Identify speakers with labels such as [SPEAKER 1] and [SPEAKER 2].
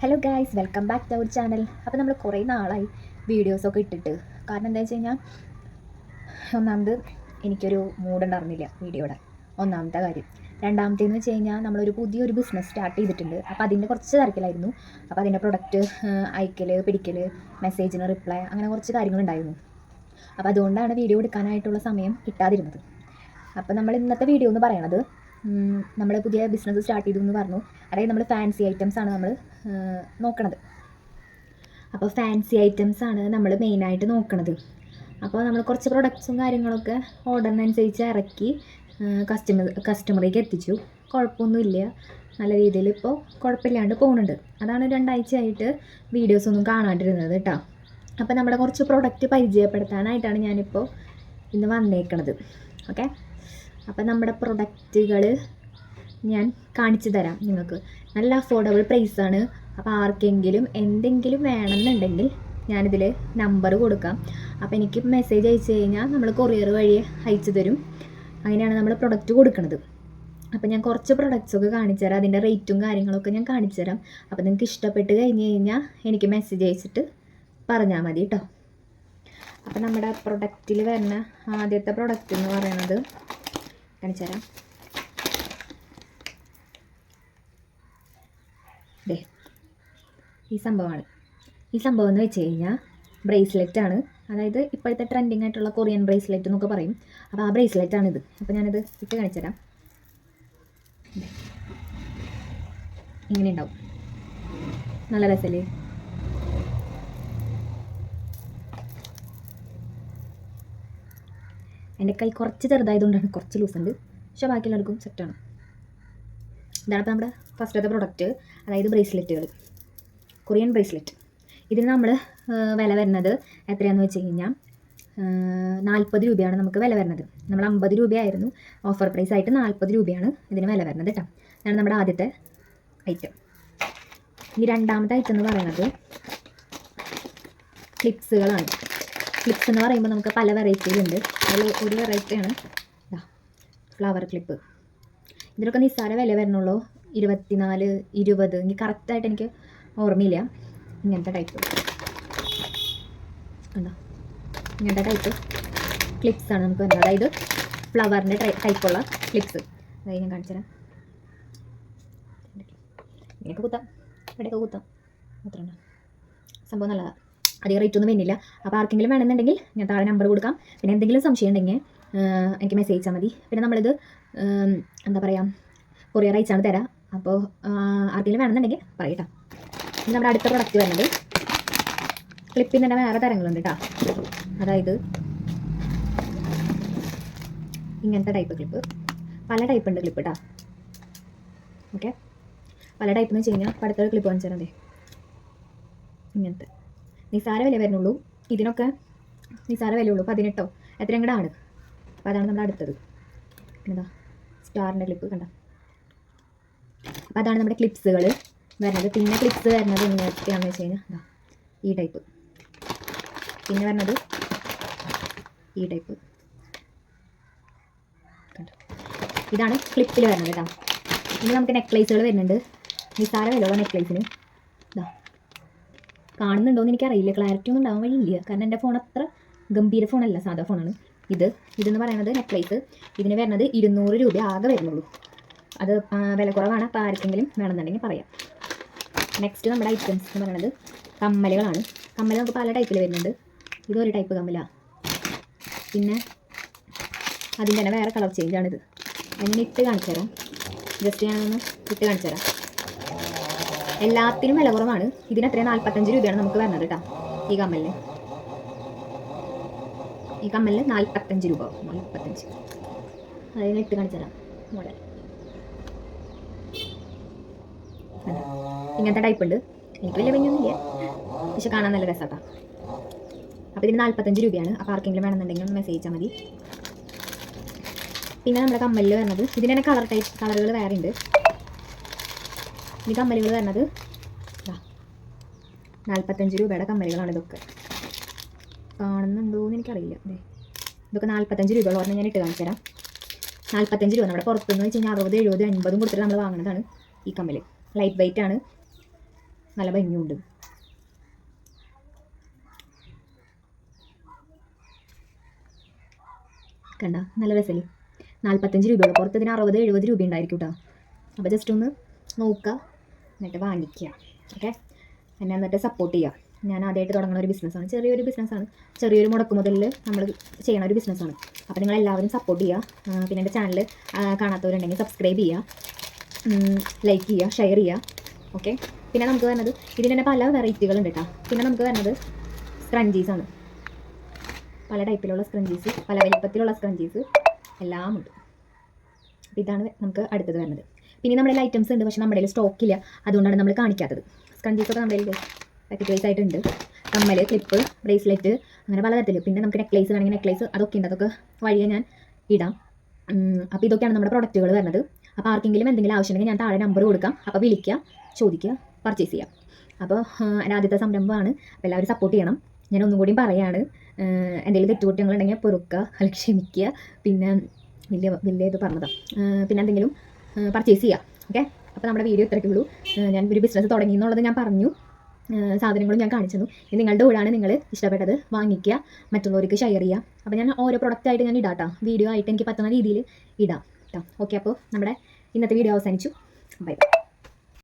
[SPEAKER 1] Hello guys, welcome back to our channel. അപ്പോൾ നമ്മൾ കുറേ നാളായി വീഡിയോസൊക്കെ ഇട്ടിട്ട്. കാരണം എന്താ വെച്ച് കഴിഞ്ഞാൽ, ഒന്നാമത് എനിക്കൊരു മൂഡ് ഉണ്ടായിരുന്നില്ല വീഡിയോയുടെ, ഒന്നാമത്തെ കാര്യം. രണ്ടാമത്തേന്ന് വെച്ച് കഴിഞ്ഞാൽ, നമ്മളൊരു പുതിയൊരു ബിസിനസ് സ്റ്റാർട്ട് ചെയ്തിട്ടുണ്ട്. അപ്പോൾ അതിൻ്റെ കുറച്ച് തിരക്കിലായിരുന്നു. അപ്പോൾ അതിൻ്റെ പ്രൊഡക്റ്റ് അയക്കൽ, പിടിക്കൽ, മെസ്സേജിന് റിപ്ലൈ, അങ്ങനെ കുറച്ച് കാര്യങ്ങളുണ്ടായിരുന്നു. അപ്പോൾ അതുകൊണ്ടാണ് വീഡിയോ എടുക്കാനായിട്ടുള്ള സമയം കിട്ടാതിരുന്നത്. അപ്പോൾ നമ്മൾ ഇന്നത്തെ വീഡിയോ എന്ന് പറയണത്, നമ്മൾ പുതിയ ബിസിനസ് സ്റ്റാർട്ട് ചെയ്തു എന്ന് പറഞ്ഞു. അതായത് നമ്മൾ ഫാൻസി ഐറ്റംസ് ആണ് നമ്മൾ നോക്കണത്. അപ്പോൾ ഫാൻസി ഐറ്റംസ് ആണ് നമ്മൾ മെയിനായിട്ട് നോക്കണത്. അപ്പോൾ നമ്മൾ കുറച്ച് പ്രൊഡക്ട്സും കാര്യങ്ങളൊക്കെ ഓർഡറിനനുസരിച്ച് ഇറക്കി കസ്റ്റമറിലേക്ക് എത്തിച്ചു. കുഴപ്പമൊന്നുമില്ല, നല്ല രീതിയിൽ ഇപ്പോൾ കുഴപ്പമില്ലാണ്ട് പോകുന്നുണ്ട്. അതാണ് 2 ആഴ്ചയായിട്ട് വീഡിയോസൊന്നും കാണാണ്ടിരുന്നത് കേട്ടോ. അപ്പോൾ നമ്മുടെ കുറച്ച് പ്രൊഡക്റ്റ് പരിചയപ്പെടുത്താനായിട്ടാണ് ഞാനിപ്പോൾ ഇന്ന് വന്നേക്കണത്. ഓക്കെ, അപ്പോൾ നമ്മുടെ പ്രൊഡക്റ്റുകൾ ഞാൻ കാണിച്ചു തരാം നിങ്ങൾക്ക്. നല്ല അഫോർഡബിൾ പ്രൈസാണ്. അപ്പോൾ ആർക്കെങ്കിലും എന്തെങ്കിലും വേണമെന്നുണ്ടെങ്കിൽ ഞാനിതിൽ നമ്പർ കൊടുക്കാം. അപ്പോൾ എനിക്ക് മെസ്സേജ് അയച്ചു കഴിഞ്ഞാൽ നമ്മൾ കൊറിയർ വഴി അയച്ചു തരും. അങ്ങനെയാണ് നമ്മൾ പ്രൊഡക്റ്റ് കൊടുക്കുന്നത്. അപ്പോൾ ഞാൻ കുറച്ച് പ്രൊഡക്ട്സൊക്കെ കാണിച്ചു തരാം. അതിൻ്റെ റേറ്റും കാര്യങ്ങളൊക്കെ ഞാൻ കാണിച്ചു തരാം. അപ്പോൾ നിങ്ങൾക്ക് ഇഷ്ടപ്പെട്ട് കഴിഞ്ഞ് കഴിഞ്ഞാൽ എനിക്ക് മെസ്സേജ് അയച്ചിട്ട് പറഞ്ഞാൽ മതി കേട്ടോ. അപ്പോൾ നമ്മുടെ പ്രൊഡക്റ്റിൽ വരുന്ന ആദ്യത്തെ പ്രൊഡക്റ്റ് എന്ന് പറയുന്നത് കാണിച്ചു തരാം. ഈ സംഭവമാണ്. ഈ സംഭവം എന്ന് വെച്ച് കഴിഞ്ഞാൽ ബ്രേസ്ലെറ്റാണ്. അതായത് ഇപ്പോഴത്തെ ട്രെൻഡിങ് ആയിട്ടുള്ള കൊറിയൻ ബ്രേസ്ലെറ്റ് എന്നൊക്കെ പറയും. അപ്പോൾ ആ ബ്രേസ്ലെറ്റാണിത്. അപ്പോൾ ഞാനിത് ഇട്ട് കാണിച്ചു തരാം. ഇങ്ങനെ ഉണ്ടാവും. നല്ല രസമല്ലേ? എൻ്റെ കൈ കുറച്ച് ചെറുതായതുകൊണ്ടാണ് കുറച്ച് ലൂസുണ്ട്. പക്ഷേ ബാക്കിയുള്ളവർക്കും സെറ്റാണ്. ഇതാണ് ഇപ്പോൾ നമ്മുടെ ഫസ്റ്റത്തെ പ്രൊഡക്റ്റ്, അതായത് ബ്രേസ്ലെറ്റുകൾ, കൊറിയൻ ബ്രേസ്ലെറ്റ്. ഇതിന് നമ്മൾ വില വരുന്നത് എത്രയാണെന്ന് വെച്ച് കഴിഞ്ഞാൽ 40 രൂപയാണ് നമുക്ക് വില വരുന്നത്. നമ്മൾ 50 രൂപയായിരുന്നു ഓഫർ പ്രൈസ് ആയിട്ട്, 40 രൂപയാണ് ഇതിന് വില വരുന്നത് കേട്ടോ. ഇതാണ് നമ്മുടെ ആദ്യത്തെ ഐറ്റം. ഈ രണ്ടാമത്തെ ഐറ്റം എന്ന് പറയുന്നത് ക്ലിപ്സുകളാണ്. ക്ലിപ്സ് എന്ന് പറയുമ്പോൾ നമുക്ക് പല വെറൈറ്റിയിലുണ്ട്. അതിൽ ഒരു വെറൈറ്റിയാണ് ഫ്ലവർ ക്ലിപ്പ്. ഇതിനൊക്കെ നിസ്സാര വില വരണുള്ളൂ, 24, 20. എനിക്ക് കറക്റ്റായിട്ട് എനിക്ക് ഓർമ്മയില്ല. ഇങ്ങനത്തെ ടൈപ്പ് കണ്ടോ, ഇങ്ങനത്തെ ടൈപ്പ് ക്ലിപ്സാണ് നമുക്ക് വരുന്നത്. അതായത് ഫ്ലവറിൻ്റെ ടൈപ്പുള്ള ക്ലിപ്സ്. അതായത് ഞാൻ കാണിച്ചു തരാം. ഇങ്ങനെയൊക്കെ കുത്താം, ഇവിടെയൊക്കെ കുത്താം. അത്ര സംഭവം നല്ലതാണ്. അധികം റേറ്റ് ഒന്നും വരുന്നില്ല. അപ്പോൾ ആർക്കെങ്കിലും വേണമെന്നുണ്ടെങ്കിൽ ഞാൻ താഴെ നമ്പർ കൊടുക്കാം. പിന്നെ എന്തെങ്കിലും സംശയം ഉണ്ടെങ്കിൽ എനിക്ക് മെസ്സേജ് അയച്ചാൽ മതി. പിന്നെ നമ്മളിത് എന്താ പറയുക, കൊറിയർ അയച്ചാണ് തരാം. അപ്പോൾ ആർക്കെങ്കിലും വേണമെന്നുണ്ടെങ്കിൽ പറയട്ടോ. ഇനി നമ്മുടെ അടുത്ത പ്രൊഡക്റ്റ് വരുന്നത് ക്ലിപ്പിന് തന്നെ വേറെ തരങ്ങളുണ്ട് കേട്ടോ. അതായത് ഇങ്ങനത്തെ ടൈപ്പ് ക്ലിപ്പ്, പല ടൈപ്പ് ഉണ്ട് ക്ലിപ്പ് കേട്ടോ. ഓക്കെ, പല ടൈപ്പ് എന്ന് വെച്ച് കഴിഞ്ഞാൽ അടുത്തൊരു ക്ലിപ്പ് കാണിച്ചു തരാം. ഇങ്ങനത്തെ നിസാര വില വരുന്നുള്ളൂ. ഇതിനൊക്കെ നിസാര വിലയുള്ളൂ, 18 എത്രയും കൂടെ ആണ്. അപ്പോൾ അതാണ് നമ്മുടെ അടുത്തത്. എന്താ സ്റ്റാറിൻ്റെ ക്ലിപ്പ് കണ്ട. അപ്പോൾ അതാണ് നമ്മുടെ ക്ലിപ്സുകൾ വരുന്നത്. പിന്നെ ക്ലിപ്സ് വരുന്നത് എങ്ങനെയൊക്കെയാണെന്ന് വെച്ച് കഴിഞ്ഞാൽ ഈ ടൈപ്പ്. പിന്നെ വരുന്നത് ഈ ടൈപ്പ് കണ്ടോ. ഇതാണ് ക്ലിപ്പിൽ വരുന്നത് കേട്ടോ. ഇനി നമുക്ക് നെക്ലേസുകൾ വരുന്നുണ്ട്. നിസാര വിലയുള്ള നെക്ലേസിന് ഇതാ കാണുന്നുണ്ടോയെന്ന് എനിക്കറിയില്ല, ക്ലാരിറ്റി ഒന്നും ഉണ്ടാവാൻ വഴിയില്ല. കാരണം എൻ്റെ ഫോൺ അത്ര ഗംഭീര ഫോണല്ല, സാധാ ഫോണാണ്. ഇതെന്ന് പറയുന്നത് നെക്ലേസ്. ഇതിന് വരുന്നത് 200 രൂപ ആകെ വരുന്നുള്ളൂ. അത് വില കുറവാണ്. അപ്പോൾ ആർക്കെങ്കിലും വേണമെന്നുണ്ടെങ്കിൽ പറയാം. നെക്സ്റ്റ് നമ്മുടെ ഐറ്റംസ് എന്ന് പറയുന്നത് കമ്മലുകളാണ്. കമ്മൽ നമുക്ക് പല ടൈപ്പിൽ വരുന്നുണ്ട്. ഇതൊരു ടൈപ്പ് കമ്മലാണ്. പിന്നെ അതിൻ്റെ തന്നെ വേറെ കളർ ചേഞ്ചാണിത്. അങ്ങനെ ഇട്ട് കാണിച്ചു തരാം. ജസ്റ്റ് ഞാനൊന്ന് ഇട്ട് കാണിച്ചു തരാം. എല്ലാത്തിനും വില കുറവാണ്. ഇതിന് എത്രയാണ് 45 രൂപയാണ് നമുക്ക് വരുന്നത് കേട്ടോ. ഈ കമ്മലിന് 45 രൂപ. 45. അതിന് ഇട്ട് കാണിച്ചു തരാം മോഡൽ. ഇങ്ങനത്തെ ടൈപ്പ് ഉണ്ട്. എനിക്ക് വലിയ ഭംഗിയൊന്നുമില്ല, പക്ഷെ കാണാൻ നല്ല രസമാട്ടോ. അപ്പോൾ ഇതിന് 45 രൂപയാണ്. അപ്പോൾ ആർക്കെങ്കിലും വേണമെന്നുണ്ടെങ്കിൽ ഒന്ന് മെസ്സേജ് അയച്ചാൽ മതി. പിന്നെ നമ്മുടെ കമ്മലിൽ വരുന്നത് ഇതിന് തന്നെ കളറുകൾ വേറെ ഉണ്ട്. ഈ കമ്മലുകൾ വരുന്നത് 45 രൂപയുടെ കമ്മലുകളാണ്. ഇതൊക്കെ കാണുന്നുണ്ടോ എന്ന് എനിക്കറിയില്ല. ഇതൊക്കെ 45 രൂപയുള്ള പറഞ്ഞാൽ ഞാൻ ഇട്ട് കാണിച്ചു തരാം. 45 രൂപ. നമ്മുടെ പുറത്തുനിന്ന് വെച്ച് കഴിഞ്ഞാൽ 60, 70, 80 കൊടുത്തിട്ട് നമ്മൾ വാങ്ങുന്നതാണ് ഈ കമ്മൽ. ലൈറ്റ് വെയിറ്റ് ആണ്. നല്ല ഭംഗിയുണ്ട്. കണ്ട നല്ല രസല്. 45 രൂപയുള്ളൂ. പുറത്ത് ഇതിന് 60-70 രൂപ ഉണ്ടായിരിക്കും കേട്ടോ. അപ്പോൾ ജസ്റ്റ് ഒന്ന് നോക്കുക, എന്നിട്ട് വാങ്ങിക്കുക. ഓക്കെ, എന്നെ എന്നിട്ട് സപ്പോർട്ട് ചെയ്യുക. ഞാൻ ആദ്യമായിട്ട് തുടങ്ങുന്ന ഒരു ബിസിനസ്സാണ്, ചെറിയൊരു ബിസിനസ്സാണ്, ചെറിയൊരു മുടക്ക് മുതലിൽ നമ്മൾ ചെയ്യണ ഒരു ബിസിനസ്സാണ്. അപ്പോൾ നിങ്ങളെല്ലാവരും സപ്പോർട്ട് ചെയ്യുക. പിന്നെ എൻ്റെ ചാനൽ കാണാത്തവരുണ്ടെങ്കിൽ സബ്സ്ക്രൈബ് ചെയ്യുക, ലൈക്ക് ചെയ്യുക, ഷെയർ ചെയ്യുക. ഓക്കെ, പിന്നെ നമുക്ക് വരുന്നത് ഇതിന് തന്നെ പല വെറൈറ്റികളുണ്ട് കേട്ടോ. പിന്നെ നമുക്ക് വരുന്നത് സ്ക്രഞ്ചീസാണ്. പല ടൈപ്പിലുള്ള സ്ക്രഞ്ചീസ്, പല വലിപ്പത്തിലുള്ള സ്ക്രഞ്ചീസ് എല്ലാം ഉണ്ട്. ഇതാണ് നമുക്ക് അടുത്തത് വരുന്നത്. പിന്നെ നമ്മുടെ ഐറ്റംസ് ഉണ്ട്, പക്ഷേ നമ്മുടെ സ്റ്റോക്കില്ല, അതുകൊണ്ടാണ് നമ്മൾ കാണിക്കാത്തത്. സ്ക്രഞ്ചീസൊക്കെ നമ്മുടെ പാക്കറ്റ് വൈസ് ആയിട്ടുണ്ട്. കമ്മൽ, ക്ലിപ്പ്, ബ്രേസ്ലെറ്റ്, അങ്ങനെ പലതരത്തിൽ. പിന്നെ നമുക്ക് നെക്ലേസ് വേണമെങ്കിൽ നെക്ലേസ് അതൊക്കെ ഉണ്ട്, അതൊക്കെ വഴിയെ ഞാൻ ഇടാം. അപ്പോൾ ഇതൊക്കെയാണ് നമ്മുടെ പ്രൊഡക്റ്റുകൾ വരുന്നത്. അപ്പോൾ ആർക്കെങ്കിലും എന്തെങ്കിലും ആവശ്യമുണ്ടെങ്കിൽ ഞാൻ താഴെ നമ്പർ കൊടുക്കാം. അപ്പോൾ വിളിക്കുക, ചോദിക്കുക, പർച്ചേസ് ചെയ്യാം. അപ്പോൾ ആദ്യത്തെ സംരംഭമാണ്. അപ്പോൾ എല്ലാവരും സപ്പോർട്ട് ചെയ്യണം. ഞാൻ ഒന്നും കൂടി പറയുകയാണ്, എന്തെങ്കിലും തെറ്റുകുറ്റങ്ങളുണ്ടെങ്കിൽ പൊറുക്കുക, അല്ലെങ്കിൽ ക്ഷമിക്കുക. പിന്നെ വലിയ ഇത് പറഞ്ഞതാണ്. പിന്നെ എന്തെങ്കിലും പർച്ചേസ് ചെയ്യുക. ഓക്കെ, അപ്പോൾ നമ്മുടെ വീഡിയോ ഇത്രയ്ക്കേ ഉള്ളൂ. ഞാൻ ഒരു ബിസിനസ് തുടങ്ങി എന്നുള്ളത് ഞാൻ പറഞ്ഞു, സാധനങ്ങളും ഞാൻ കാണിച്ചു തന്നു. ഇനി നിങ്ങളുടെ കൂടാണ് നിങ്ങൾ ഇഷ്ടപ്പെട്ടത് വാങ്ങിക്കുക, മറ്റുള്ളവർക്ക് ഷെയർ ചെയ്യുക. അപ്പോൾ ഞാൻ ഓരോ പ്രൊഡക്റ്റായിട്ട് ഞാൻ ഇടാം കേട്ടോ, വീഡിയോ ആയിട്ട് എനിക്ക് പറ്റുന്ന രീതിയിൽ ഇടാം കേട്ടോ. ഓക്കെ, അപ്പോൾ നമ്മുടെ ഇന്നത്തെ വീഡിയോ അവസാനിച്ചു. Bye bye.